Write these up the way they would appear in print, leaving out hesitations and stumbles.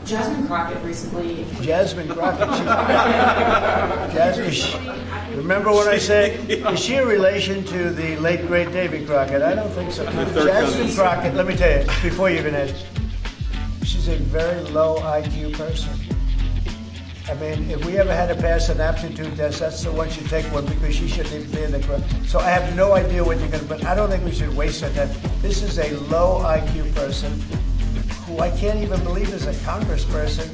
Jasmine Crockett recently. Jasmine Crockett. Remember when I said, is she a relation to the late great Davy Crockett? I don't think so. Jasmine Crockett, let me tell you, before you even ask, she's a very low IQ person. I mean, if we ever had to pass an aptitude test, that's the one should take one because she shouldn't even be in the class. So I have no idea what you're going to, but I don't think we should waste our time. This is a low IQ person who I can't even believe is a congressperson.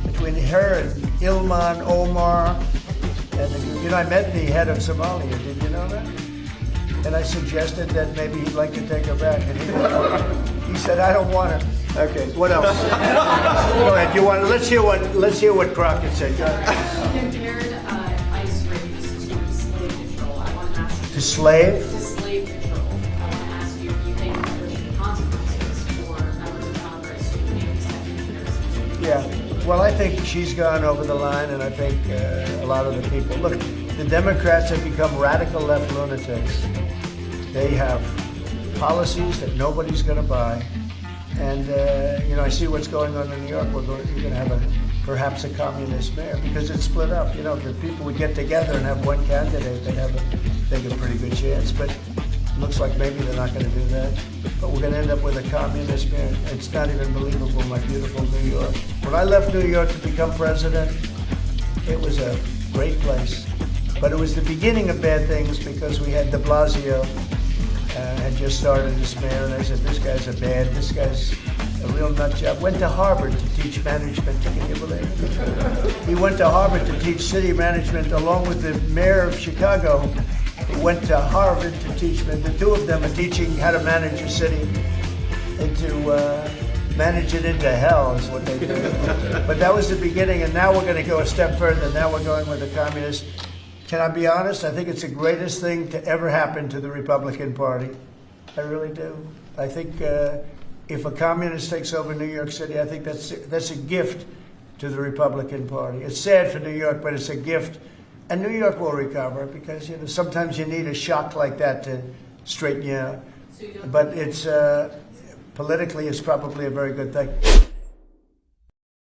Between her and Ilman Omar, and I met the head of Somalia. Did you know that? And I suggested that maybe he'd like to take her back, and he said, "I don't want her." Okay, what else? Go ahead. Let's hear what Crockett said. She compared ICE raids to slave control. I want to ask you. To slave? To slave control. I want to ask you if you think there should be consequences for members of Congress who make these types of comparisons. Yeah. Well, I think she's gone over the line, and I think a lot of the people. Look, the Democrats have become radical left lunatics. They have policies that nobody's going to buy. And, I see what's going on in New York. You're going to have perhaps a communist mayor because it's split up. If the people would get together and have one candidate, they'd have a pretty good chance. But it looks like maybe they're not going to do that. But we're going to end up with a communist mayor. It's not even believable, my beautiful New York. When I left New York to become president, it was a great place. But it was the beginning of bad things because we had de Blasio. Had just started as mayor, and I said, this guy's a real nut job. Went to Harvard to teach management, can you believe it? He went to Harvard to teach city management along with the mayor of Chicago, who went to Harvard to teach, the two of them are teaching how to manage a city and to manage it into hell is what they do. But that was the beginning, and now we're going to go a step further. Now we're going with the communists. Can I be honest? I think it's the greatest thing to ever happen to the Republican Party. I really do. I think if a communist takes over New York City, I think that's a gift to the Republican Party. It's sad for New York, but it's a gift. And New York will recover because sometimes you need a shock like that to straighten you out. But it's politically, it's probably a very good thing.